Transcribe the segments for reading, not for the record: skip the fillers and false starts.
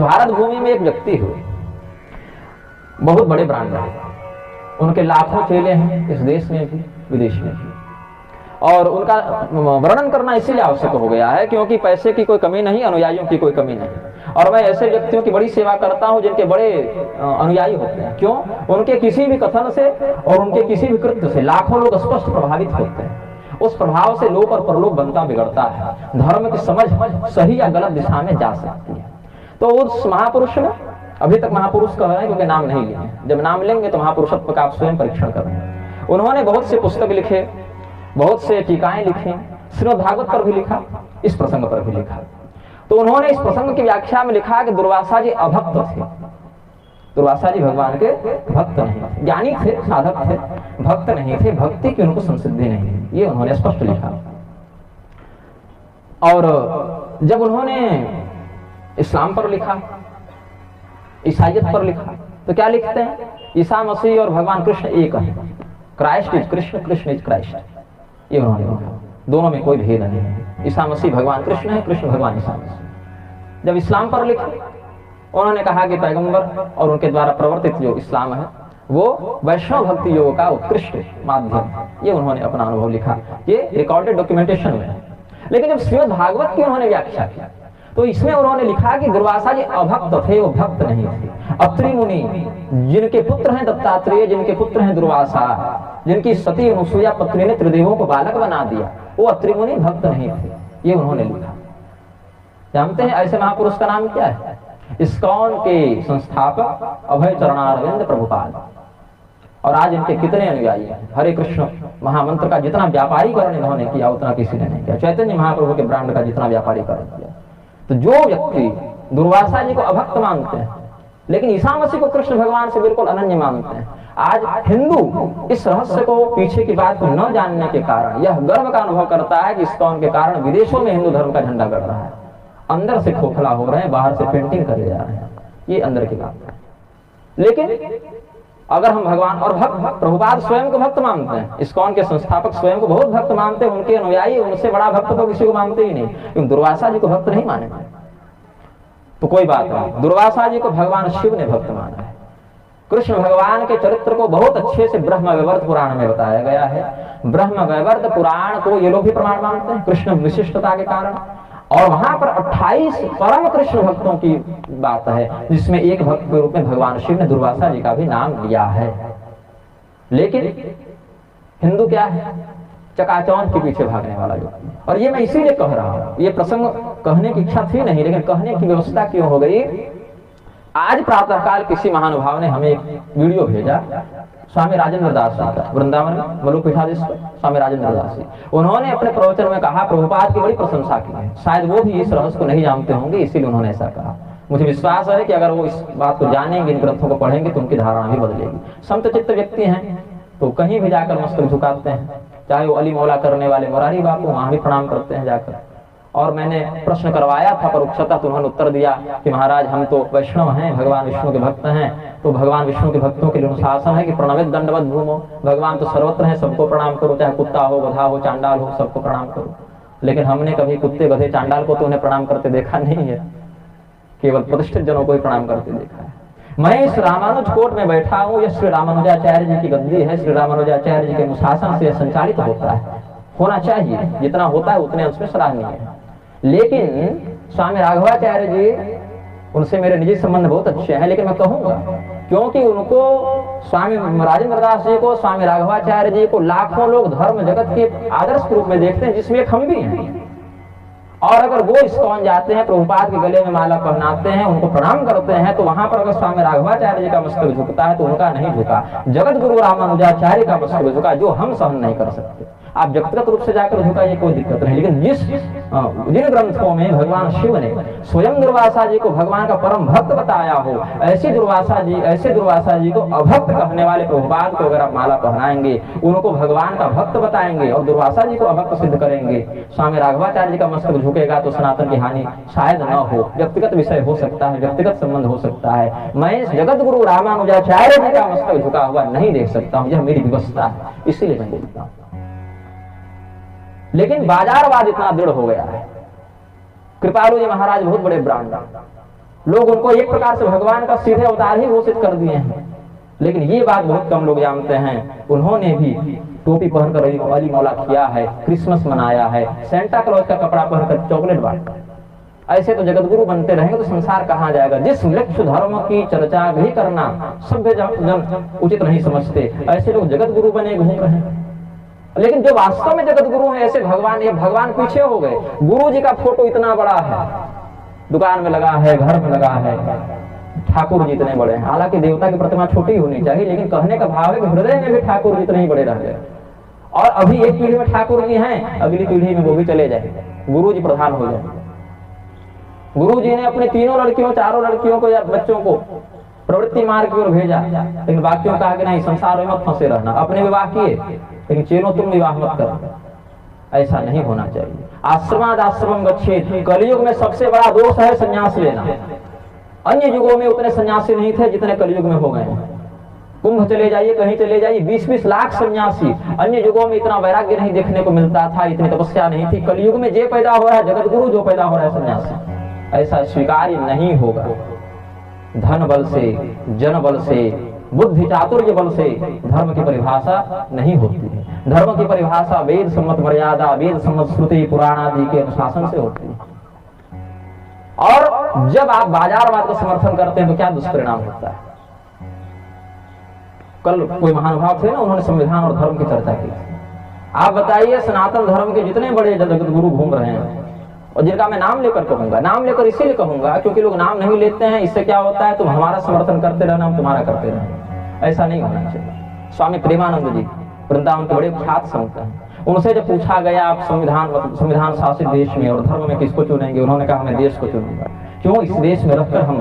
भारत भूमि में एक व्यक्ति हुए, बहुत बड़े ब्रांड रहे, उनके लाखों चेले हैं इस देश में भी विदेश में भी, और उनका वर्णन करना इसीलिए आवश्यक हो गया है क्योंकि पैसे की कोई कमी नहीं, अनुयायियों की कोई कमी नहीं। और मैं ऐसे व्यक्तियों की बड़ी सेवा करता हूं जिनके बड़े अनुयायी होते हैं। क्यों? उनके किसी भी कथन से और उनके किसी भी कृत्य से लाखों लोग स्पष्ट प्रभावित होते हैं। उस प्रभाव से लोक और परलोक बनता बिगड़ता है, धर्म की समझ सही या गलत दिशा में जा सकती है। तो उस महापुरुष ने, अभी तक महापुरुष कह रहे हैं क्योंकि नाम नहीं लिए, जब नाम लेंगे तो महापुरुषत्व का आप स्वयं परीक्षण करेंगे। उन्होंने बहुत से पुस्तक लिखे, बहुत से टीकाएं लिखी, श्रीमद् भागवत पर भी लिखा, इस प्रसंग पर भी लिखा। तो उन्होंने इस प्रसंग की व्याख्या में लिखा कि दुर्वासा जी अभक्त थे। दुर्वासा जी भगवान के भक्त नहीं थे, ज्ञानी थे, साधक थे, भक्त नहीं थे, भक्ति की उनको संसिद्धि नहीं थी, ये उन्होंने स्पष्ट लिखा। और जब उन्होंने इस्लाम पर लिखा, ईसाइयत पर लिखा, तो क्या लिखते हैं? ईसा मसीह और भगवान कृष्ण एक है, Christ is Krishna, Krishna is Christ, ये उन्होंने लिखा। दोनों में कोई भेद नहीं है, ईसा मसीह भगवान कृष्ण है, कृष्ण भगवान ईसा मसीह। जब इस्लाम पर लिखा, उन्होंने कहा कि पैगंबर और उनके द्वारा प्रवर्तित जो इस्लाम है वो वैष्णव भक्ति योग का उत्कृष्ट माध्यम, ये उन्होंने अपना अनुभव लिखा। ये रिकॉर्डेड डॉक्यूमेंटेशन में है। लेकिन जब श्रीमद् भागवत की उन्होंने व्याख्या किया तो इसमें उन्होंने लिखा कि दुर्वासा जी अभक्त थे, वो भक्त नहीं थे। अत्रि मुनि जिनके पुत्र हैं दत्तात्रेय, जिनके पुत्र हैं दुर्वासा, जिनकी सती अनुसुईया पत्नी ने त्रिदेवों को बालक बना दिया, वो अत्रि मुनि भक्त नहीं थे, ये उन्होंने लिखा। जानते हैं ऐसे महापुरुष का नाम क्या है? इस्कॉन के संस्थापक अभय चरणारविंद प्रभुपाद। और आज इनके कितने अनुयायी हैं? हरे कृष्ण महामंत्र का जितना व्यापारीकरण इन्होंने किया उतना किसी ने नहीं किया। चैतन्य महाप्रभु के ब्रांड का जितना व्यापारीकरण किया। तो जो व्यक्ति दुर्वासा जी को अभक्त मानते हैं लेकिन ईसा मसीह को कृष्ण भगवान से बिल्कुल अनन्य मानते हैं, आज हिंदू इस रहस्य को, पीछे की बात को न जानने के कारण यह गर्व का अनुभव करता है कि इस्कॉन के कारण विदेशों में हिंदू धर्म का झंडा गड़ रहा है। अंदर से खोखला हो रहे हैं, बाहर से पेंटिंग करे जा रहे हैं, ये अंदर की बात है। लेकिन अगर हम भगवान और भक्त, प्रभुपाद स्वयं को भक्त मानते हैं, इस्कॉन के संस्थापक स्वयं को बहुत भक्त मानते हैं, उनके अनुयायी उनसे बड़ा भक्त तो किसी को मानते ही नहीं, क्योंकि दुर्वासा जी को भक्त नहीं माने। तो कोई बात नहीं, दुर्वासा जी को भगवान शिव ने भक्त माना है। कृष्ण भगवान के चरित्र को बहुत अच्छे से ब्रह्म वैवर्त पुराण में बताया गया है। ब्रह्म वैवर्त पुराण को ये लोग भी प्रमाण मानते हैं कृष्ण विशिष्टता के कारण। और वहां पर 28 परम कृष्ण भक्तों की बात है, जिसमें एक भक्त के रूप में भगवान शिव ने दुर्वासा जी का भी नाम लिया है। लेकिन हिंदू क्या है? चकाचौंध के पीछे भागने वाला व्यक्ति। और ये मैं इसीलिए कह रहा हूं, ये प्रसंग कहने की इच्छा थी नहीं, लेकिन कहने की व्यवस्था क्यों हो गई। आज प्रातःकाल किसी महानुभाव ने हमें एक वीडियो भेजा, स्वामी राजेंद्र दास जी का, वृंदावन मलुपीठाधीश्वर स्वामी राजेंद्र दास जी। उन्होंने अपने प्रवचन में कहा, प्रभुपाद की बड़ी प्रशंसा की है। शायद वो भी इस रहस्य को नहीं जानते होंगे, इसीलिए उन्होंने ऐसा कहा। मुझे विश्वास है कि अगर वो इस बात को जानेंगे, इन ग्रंथों को पढ़ेंगे, तो उनकी धारणा भी बदलेगी। संत चित्त व्यक्ति हैं तो कहीं भी जाकर मस्तक झुकाते हैं, चाहे वो अली मौला करने वाले मुरारी बापू, वहां भी प्रणाम करते हैं जाकर। और मैंने प्रश्न करवाया था परोक्षता, तो उन्होंने उत्तर दिया कि महाराज हम तो वैष्णव हैं, भगवान विष्णु के भक्त हैं, तो भगवान विष्णु के भक्तों के लिए अनुशासन है कि प्रणवित दंडवत भूमो, भगवान तो सर्वत्र हैं, सबको प्रणाम करो, चाहे कुत्ता हो, गधा हो, चांडाल हो, सबको प्रणाम करो। लेकिन हमने कभी कुत्ते, गधे, चांडाल को तो उन्हें प्रणाम करते देखा नहीं है, केवल प्रतिष्ठित जनों को ही प्रणाम करते देखा है। मैं इस रामानुज कोर्ट में बैठा हूँ, यह श्री रामानुजाचार्य जी की गद्दी है। श्री रामानुजाचार्य जी के अनुशासन से संचालित होता है, होना चाहिए, जितना होता है उतने अंश में सराहनीय है। लेकिन स्वामी राघवाचार्य जी, उनसे मेरे निजी संबंध बहुत अच्छे हैं, लेकिन मैं कहूंगा क्योंकि उनको, स्वामी राजेंद्र दास जी को, स्वामी राघवाचार्य जी को लाखों लोग धर्म जगत के आदर्श के रूप में देखते हैं, जिसमें एक हम भी हैं। और अगर वो इस्कॉन जाते हैं, प्रभुपाद के गले में माला पहनाते हैं, उनको प्रणाम करते हैं, तो वहां पर अगर स्वामी राघवाचार्य जी का मस्तक झुकता है तो उनका नहीं झुका, जगत गुरु रामानुजाचार्य का मस्तक झुका, जो हम सहन नहीं कर सकते। आप व्यक्तिगत रूप से जाकर झुकाइए, कोई दिक्कत नहीं, लेकिन जिन ग्रंथों में भगवान शिव ने स्वयं दुर्वासा जी को भगवान का परम भक्त बताया हो, ऐसे दुर्वासा जी को अभक्त कहने वाले प्रभुपाद को अगर आप माला पहनाएंगे, उनको भगवान का भक्त बताएंगे और दुर्वासा जी को अभक्त सिद्ध करेंगे, स्वामी राघवाचार्य जी का मस्तक झुकेगा तो सनातन की हानि शायद न हो। व्यक्तिगत विषय हो सकता है, व्यक्तिगत संबंध हो सकता है। मैं जगत गुरु रामानुजाचार्य जी का मस्तक झुका हुआ नहीं देख सकता हूँ, यह मेरी व्यवस्था है, इसीलिए मैं बोलता हूँ। लेकिन बाजारवाद इतना दृढ़ हो गया है। कृपालु जी महाराज बहुत बड़े ब्रांड, लोग उनको एक प्रकार से भगवान का सीधे अवतार ही घोषित कर दिए हैं। लेकिन ये बात बहुत कम लोग जानते हैं, उन्होंने भी टोपी पहनकर अली मौला किया है, क्रिसमस मनाया है, सेंटा क्लॉज का कपड़ा पहनकर चॉकलेट बांटा। ऐसे तो जगत गुरु बनते रहेंगे तो संसार कहाँ जाएगा। जिस लक्ष्य धर्म की चर्चा भी करना सभ्य जन उचित नहीं समझते, ऐसे लोग जगत गुरु बने घूम रहे हैं। लेकिन जो वास्तव में जगत गुरु है, ऐसे भगवान, ये भगवान पीछे हो गए। गुरु जी का फोटो इतना बड़ा है, दुकान में लगा है, घर में लगा है, ठाकुर जी इतने बड़े हैं। हालांकि देवता की प्रतिमा छोटी होनी चाहिए, लेकिन कहने का भाव है कि हृदय में भी ठाकुर जी इतने ही बड़े रह गए। और अभी एक पीढ़ी में ठाकुर जी हैं, अगली पीढ़ी में वो भी चले जाए, गुरु जी प्रधान हो जाए। गुरु जी ने अपने तीनों लड़कियों, चारों लड़कियों को या बच्चों को प्रवृत्ति मार्ग की ओर भेजा, लेकिन बाकियों कहा कि नहीं, संसार में मत फंसे रहना। अपने विवाह किए, लेकिन चेनो तुम विवाह मत करो। ऐसा नहीं होना चाहिए। आश्रमाद आश्रमम गच्छेत। कलयुग में सबसे बड़ा दोष है संन्यास लेना। अन्य युगों में उतने सन्यासी नहीं थे जितने कलयुग में हो गए हैं। कुंभ चले जाइए, कहीं चले जाइए, 20-20 लाख सन्यासी। अन्य युगों में इतना वैराग्य नहीं देखने को मिलता था, इतनी तपस्या नहीं थी। कलयुग में जो पैदा हो रहा है जगत गुरु, जो पैदा हो रहा है सन्यासी, ऐसा स्वीकार्य नहीं होगा। धन बल से, जन बल से, बुद्धि चातुर्य बल से धर्म की परिभाषा नहीं होती है। धर्म की परिभाषा वेद सम्मत मर्यादा, वेद सम्मत श्रुति पुराण आदि के अनुशासन से होती है। और जब आप बाजारवाद का समर्थन करते हैं तो क्या दुष्परिणाम होता है। कल कोई महानुभाव थे ना, उन्होंने संविधान और धर्म की चर्चा की। आप बताइए, सनातन धर्म के जितने बड़े जगत गुरु घूम रहे हैं, और जिनका मैं नाम लेकर कहूंगा, नाम लेकर इसीलिए कहूंगा क्योंकि लोग नाम नहीं लेते हैं। इससे क्या होता है, तुम हमारा समर्थन करते रहना, हम तुम्हारा करते रहना। ऐसा नहीं होना चाहिए। स्वामी प्रेमानंद जी वृंदावन के बड़े ख्यात संत हैं। उनसे जब पूछा गया आप संविधान शासित देश में और धर्म में किसको चुनेंगे, उन्होंने कहा मैं देश को चुनूंगा। क्यों? इस देश में रहकर हम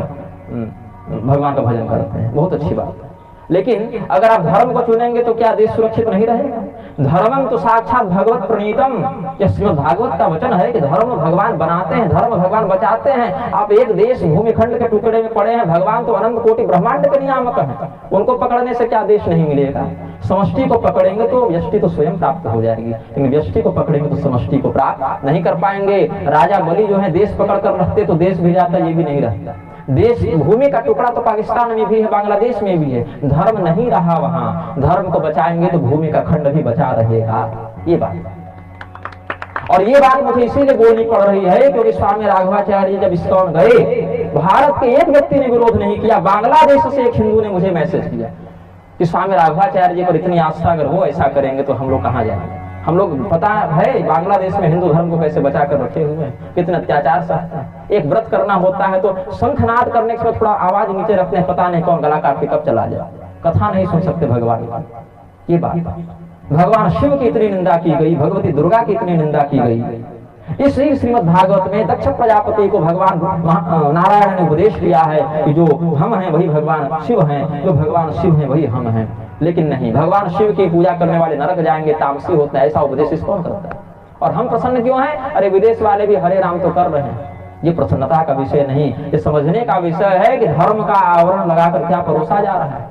भगवान का भजन करते हैं। बहुत अच्छी बात है। लेकिन अगर आप धर्म को चुनेंगे तो क्या देश सुरक्षित नहीं रहेगा? धर्मम तो साक्षात भगवत प्रणीतम। यह भागवत का वचन है कि धर्म भगवान बनाते हैं, धर्म भगवान बचाते हैं। आप एक देश भूमिखंड के टुकड़े में पड़े हैं, भगवान तो अनंत कोटि ब्रह्मांड के नियामक हैं। उनको पकड़ने से क्या देश नहीं मिलेगा? समष्टि को पकड़ेंगे तो व्यष्टि तो स्वयं प्राप्त हो जाएगी, लेकिन व्यष्टि को पकड़ेंगे तो समष्टि को प्राप्त नहीं कर पाएंगे। राजा बलि जो है देश पकड़ कर रखते तो देश भी जाता, ये भी नहीं रहता। देश भूमि का टुकड़ा तो पाकिस्तान में भी है, बांग्लादेश में भी है। धर्म नहीं रहा वहां, धर्म को बचाएंगे तो भूमि का खंड भी बचा रहेगा। ये बात, और ये बात मुझे इसीलिए बोलनी पड़ रही है क्योंकि स्वामी राघवाचार्य जब इस्कॉन गए, भारत के एक व्यक्ति ने विरोध नहीं किया। बांग्लादेश से एक हिंदू ने मुझे मैसेज किया कि स्वामी राघवाचार्य जी पर इतनी आस्था, अगर वो ऐसा करेंगे तो हम लोग कहाँ जाएंगे। हम लोग, पता है बांग्लादेश में हिंदू धर्म को कैसे बचा कर रखे हुए हैं, कितने अत्याचार सहते हैं। एक व्रत करना होता है तो शंखनाद करने के बाद थोड़ा आवाज नीचे रखते हैं, पता नहीं कौन गला काट के कब चला जाए। कथा नहीं सुन सकते भगवान की। ये बात, भगवान शिव की इतनी निंदा की गई, भगवती दुर्गा की इतनी निंदा की गई। इसी श्रीमद् भागवत में दक्ष प्रजापति को भगवान नारायण ने उपदेश दिया है कि जो हम हैं वही भगवान शिव हैं, जो भगवान शिव हैं वही हम हैं। लेकिन नहीं, भगवान शिव की पूजा करने वाले नरक जाएंगे, तामसी होता है, ऐसा उपदेश कौन करता है? और हम प्रसन्न क्यों हैं? अरे विदेश वाले भी हरे राम तो कर रहे हैं। ये प्रसन्नता का विषय नहीं, ये समझने का विषय है कि धर्म का आवरण लगाकर क्या परोसा जा रहा है।